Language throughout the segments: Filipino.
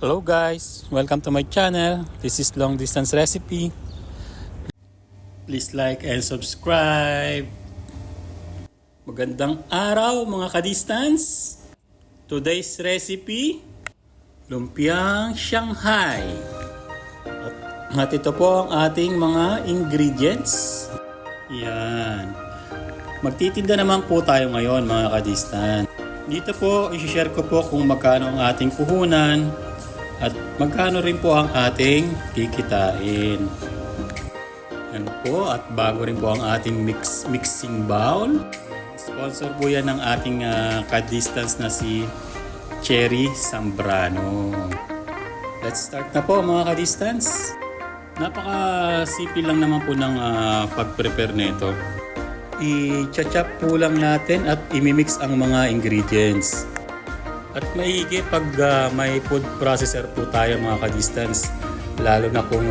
Hello guys, welcome to my channel. This is long distance recipe. Please like and subscribe. Magandang araw mga ka-distance. Today's recipe, lumpiang Shanghai. At ito po ang ating mga ingredients. Yan. Magtitinda naman po tayo ngayon mga ka-distance. Dito po, i-share ko po kung magkano ang ating puhunan at magkano rin po ang ating kikitain. Yan po, at bago rin po ang ating mixing bowl. Sponsor po yan ng ating ka-distance na si Cherry Zambrano. Let's start na po mga ka-distance. Napaka-simple lang naman po ng pag-prepare nito. I-chop po lang natin at imimix ang mga ingredients. At maigi pag may food processor po tayo mga ka-distance, lalo na kung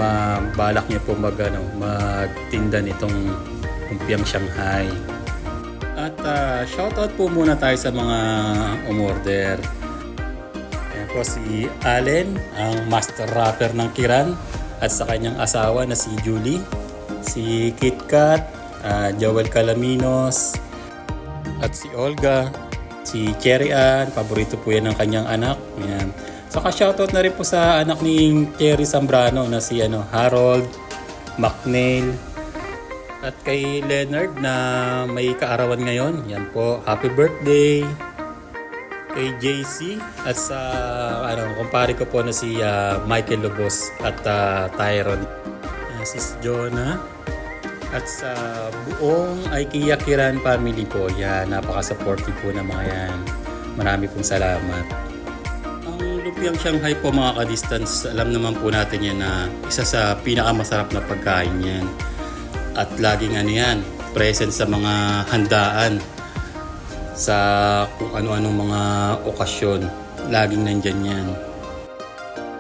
balak niyo po magtinda nitong lumpiang Shanghai. At shoutout po muna tayo sa mga umorder. Ayan po si Allen, ang master rapper ng Kiran, at sa kanyang asawa na si Julie, si KitKat, Joel Calaminos, at si Olga, si Cherry Ann, paborito po yan ng kanyang anak. Ayan. Saka shoutout na rin po sa anak ni Cherry Zambrano na si Harold McNeil. At kay Leonard na may kaarawan ngayon. Yan po, happy birthday. Kay JC at sa kumpare ko po na si Michael Lobos at Tyron. Sis Jonah. At sa buong IKEA Kiran family po, yan, napaka-supportive po na mga yan. Marami pong salamat. Ang lumpiang Shanghai po mga ka-distance, alam naman po natin yan na isa sa pinakamasarap na pagkain yan. At laging yan, present sa mga handaan, sa kung ano-anong mga okasyon, laging nandyan yan.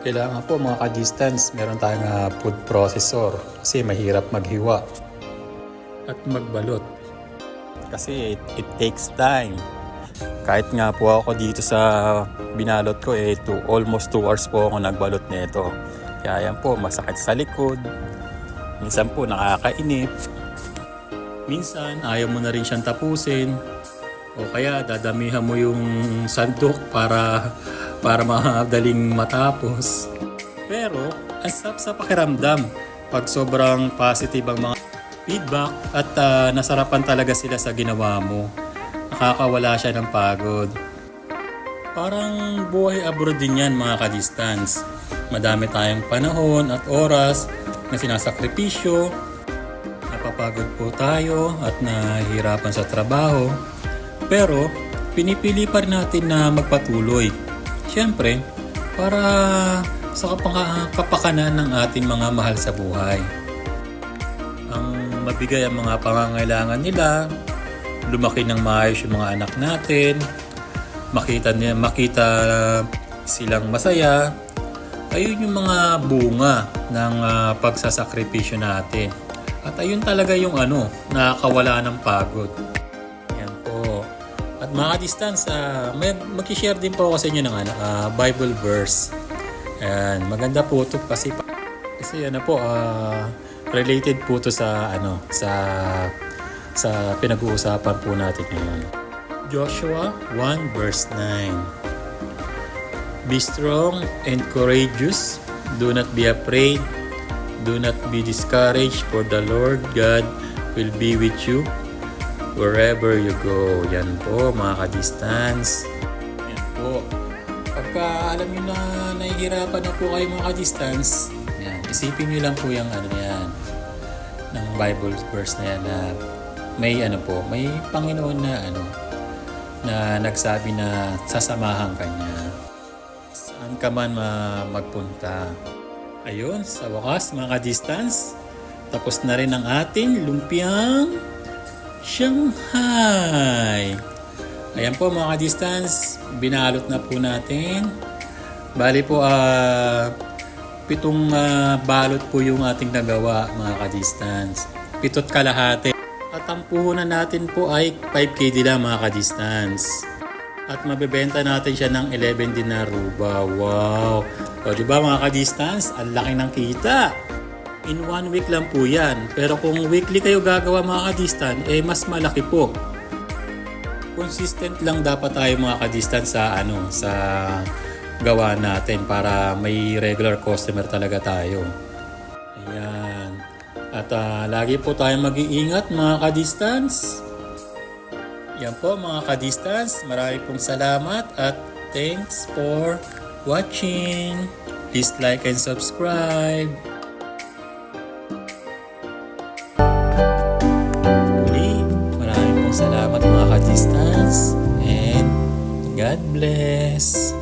Kailangan po mga ka-distance, meron tayong food processor kasi mahirap maghiwa at magbalot kasi it takes time. Kahit nga po ako dito sa binalot ko almost 2 hours po ako nagbalot nito. Kaya yan po, masakit sa likod, minsan po nakakainip, minsan ayaw mo na rin siyang tapusin, o kaya dadamihan mo yung sandok para madaling matapos. Pero ang sarap sa pakiramdam pag sobrang positive ang mga feedback at nasarapan talaga sila sa ginawa mo. Nakakawala siya ng pagod. Parang buhay abroad din yan mga ka-distance. Madami tayong panahon at oras na sinasakripisyo. Napapagod po tayo at nahihirapan sa trabaho. Pero pinipili pa rin natin na magpatuloy. Siyempre, para sa kapakanan ng ating mga mahal sa buhay. Mabigay ang mga pangangailangan nila, lumaki ng maayos yung mga anak natin, makita silang masaya. Ayun yung mga bunga ng pagsasakripisyo natin. At ayun talaga yung nakakawala ng pagod. Yan po. At mga distance, mag-share din po ako sa inyo ng Bible verse. Ayan, maganda po ito kasi related po to sa pinag-uusapan po natin ngayon. Joshua 1 verse 9. Be strong and courageous. Do not be afraid. Do not be discouraged, for the Lord God will be with you wherever you go. Yan po mga ka-distance. Yan po. Pagka alam nyo na nahihirapan na po kayo mga ka-distance, isipin nyo lang po yung yan ng Bible verse na yan na may Panginoon na nagsabi na sasamahan ka niya saan ka man magpunta. Ayun, sa wakas mga ka-distance, tapos na rin ang ating lumpiang Shanghai. Ayan po mga ka-distance, binalot na po natin. Bali po 7 balot po yung ating nagawa mga ka-distance. 7 kalahati. At ang puhunan natin po ay 5 KD lang mga ka-distance. at mabebenta natin siya ng 11 dinaruba. Wow! O diba mga ka-distance, ang laki ng kita. In 1 week lang po yan. Pero kung weekly kayo gagawa mga ka-distance, mas malaki po. Consistent lang dapat tayo mga ka-distance sa gawa natin para may regular customer talaga tayo. Ayan. At lagi po tayong mag-iingat mga ka-distance. Yan po mga ka-distance. Marami pong salamat at thanks for watching. Please like and subscribe. Muli, marami pong salamat mga ka-distance and God bless.